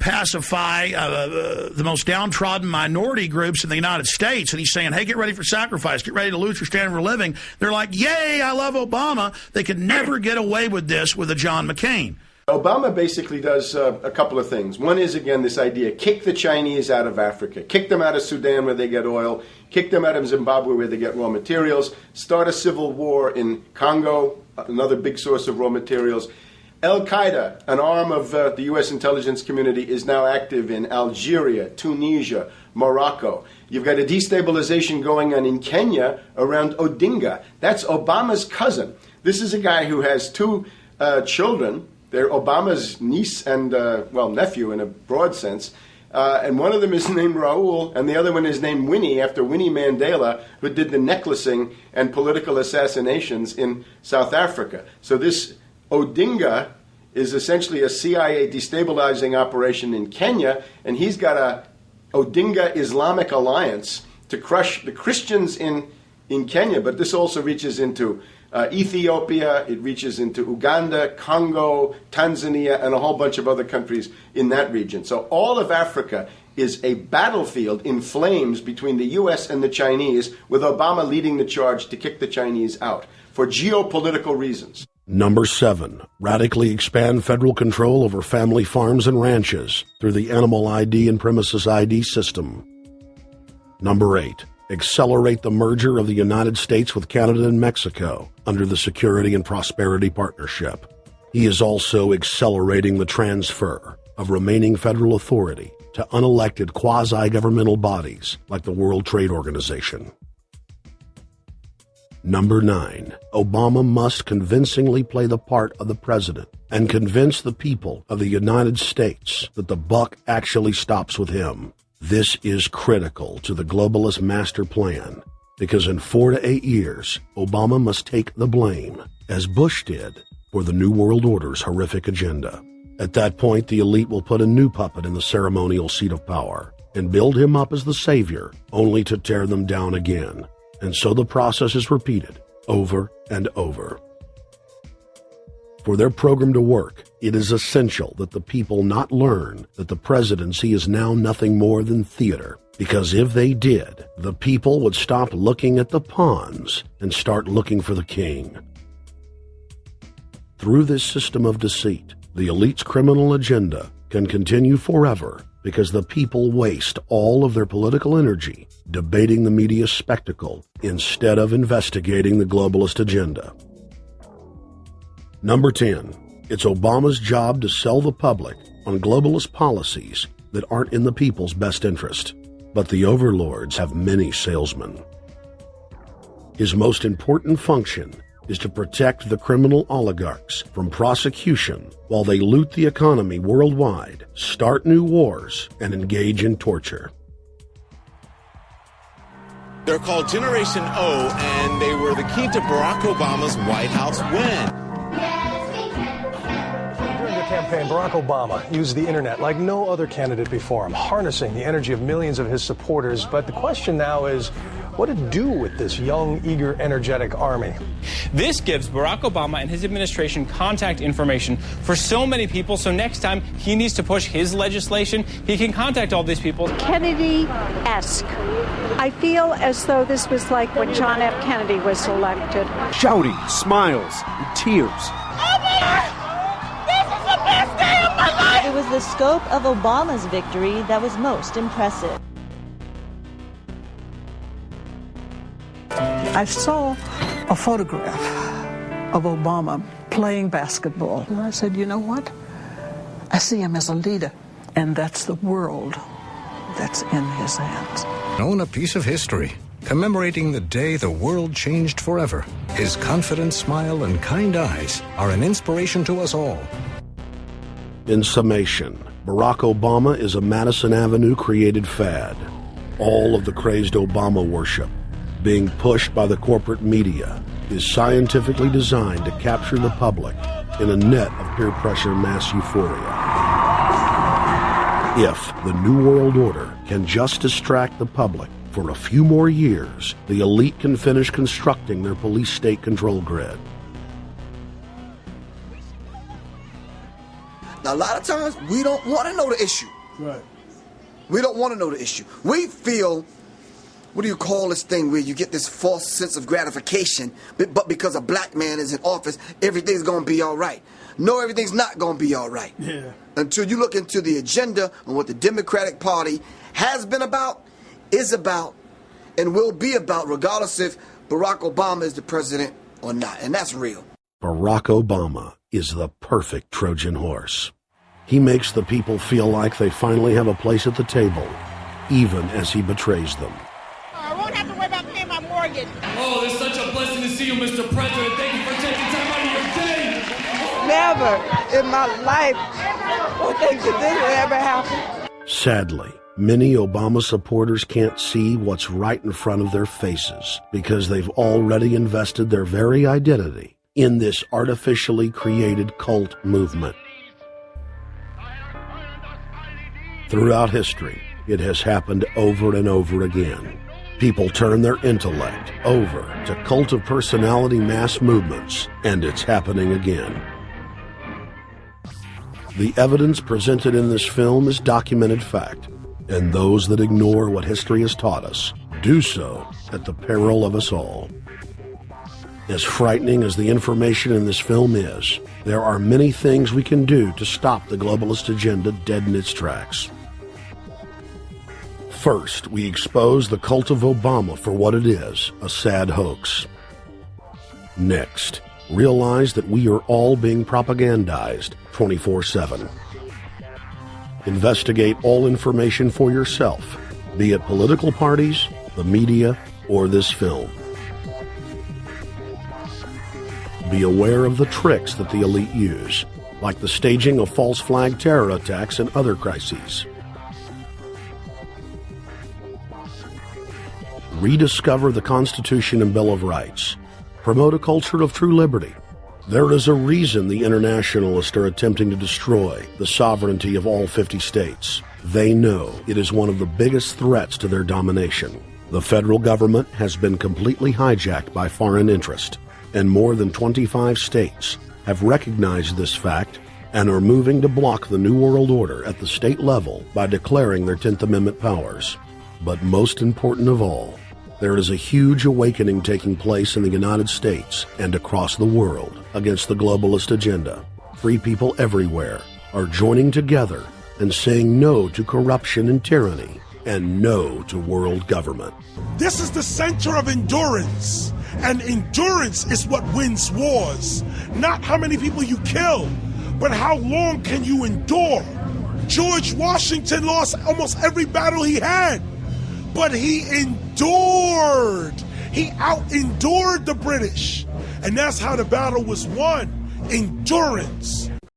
pacify the most downtrodden minority groups in the United States. And he's saying, hey, get ready for sacrifice. Get ready to lose your standard of living. They're like, yay, I love Obama. They could never get away with this with a John McCain. Obama basically does a couple of things. One is, again, this idea, kick the Chinese out of Africa, kick them out of Sudan where they get oil, kick them out of Zimbabwe where they get raw materials, start a civil war in Congo, another big source of raw materials. Al-Qaeda, an arm of the U.S. intelligence community, is now active in Algeria, Tunisia, Morocco. You've got a destabilization going on in Kenya around Odinga. That's Obama's cousin. This is a guy who has two children. They're Obama's niece and, nephew in a broad sense. And one of them is named Raul, and the other one is named Winnie, after Winnie Mandela, who did the necklacing and political assassinations in South Africa. So this Odinga is essentially a CIA destabilizing operation in Kenya, and he's got a Odinga Islamic Alliance to crush the Christians in Kenya, but this also reaches into Ethiopia, it reaches into Uganda, Congo, Tanzania, and a whole bunch of other countries in that region. So all of Africa is a battlefield in flames between the U.S. and the Chinese, with Obama leading the charge to kick the Chinese out for geopolitical reasons. Number 7, radically expand federal control over family farms and ranches through the Animal ID and Premises ID system. Number 8, accelerate the merger of the United States with Canada and Mexico under the Security and Prosperity Partnership. He is also accelerating the transfer of remaining federal authority to unelected quasi-governmental bodies like the World Trade Organization. Number 9, Obama must convincingly play the part of the president and convince the people of the United States that the buck actually stops with him. This is critical to the globalist master plan, because in 4 to 8 years, Obama must take the blame, as Bush did, for the New World Order's horrific agenda. At that point, the elite will put a new puppet in the ceremonial seat of power and build him up as the savior, only to tear them down again. And so the process is repeated over and over. For their program to work, it is essential that the people not learn that the presidency is now nothing more than theater, because if they did, the people would stop looking at the pawns and start looking for the king. Through this system of deceit, the elite's criminal agenda can continue forever, because the people waste all of their political energy debating the media spectacle instead of investigating the globalist agenda. Number 10, it's Obama's job to sell the public on globalist policies that aren't in the people's best interest. But the overlords have many salesmen. His most important function is to protect the criminal oligarchs from prosecution while they loot the economy worldwide, start new wars, and engage in torture. They're called Generation O, and they were the key to Barack Obama's White House win. During the campaign, Barack Obama used the internet like no other candidate before him, harnessing the energy of millions of his supporters. But the question now is, what to do with this young, eager, energetic army? This gives Barack Obama and his administration contact information for so many people, so next time he needs to push his legislation, he can contact all these people. Kennedy-esque. I feel as though this was like when John F. Kennedy was elected. Shouting, smiles, and tears. This is the best day of my life! It was the scope of Obama's victory that was most impressive. I saw a photograph of Obama playing basketball. And I said, you know what? I see him as a leader, and that's the world that's in his hands. Own a piece of history, commemorating the day the world changed forever. His confident smile and kind eyes are an inspiration to us all. In summation, Barack Obama is a Madison Avenue created fad. All of the crazed Obama worship, being pushed by the corporate media, is scientifically designed to capture the public in a net of peer pressure mass euphoria. If the New World Order can just distract the public for a few more years, the elite can finish constructing their police state control grid. Now, a lot of times, we don't want to know the issue. Right. We don't want to know the issue. We feel, what do you call this thing where you get this false sense of gratification, but because a black man is in office, everything's going to be all right. No, everything's not going to be all right. Yeah. Until you look into the agenda on what the Democratic Party has been about, is about, and will be about, regardless if Barack Obama is the president or not. And that's real. Barack Obama is the perfect Trojan horse. He makes the people feel like they finally have a place at the table, even as he betrays them. I won't have to worry about paying my mortgage. Oh, it's such a blessing to see you, Mr. President. Thank you for taking time out of your day. Never in my life would think that this would ever happen. Sadly, many Obama supporters can't see what's right in front of their faces because they've already invested their very identity in this artificially created cult movement. Throughout history, it has happened over and over again. People turn their intellect over to cult of personality mass movements, and it's happening again. The evidence presented in this film is documented fact, and those that ignore what history has taught us do so at the peril of us all. As frightening as the information in this film is, there are many things we can do to stop the globalist agenda dead in its tracks. First, we expose the cult of Obama for what it is, a sad hoax. Next, realize that we are all being propagandized 24/7. Investigate all information for yourself, be it political parties, the media, or this film. Be aware of the tricks that the elite use, like the staging of false flag terror attacks and other crises. Rediscover the Constitution and Bill of Rights. Promote a culture of true liberty. There is a reason the internationalists are attempting to destroy the sovereignty of all 50 states. They know it is one of the biggest threats to their domination. The federal government has been completely hijacked by foreign interest, and more than 25 states have recognized this fact and are moving to block the New World Order at the state level by declaring their 10th Amendment powers. But most important of all, there is a huge awakening taking place in the United States and across the world against the globalist agenda. Free people everywhere are joining together and saying no to corruption and tyranny and no to world government. This is the center of endurance, and endurance is what wins wars. Not how many people you kill, but how long can you endure. George Washington lost almost every battle he had, but he endured. He out-endured the British. And that's how the battle was won. Endurance.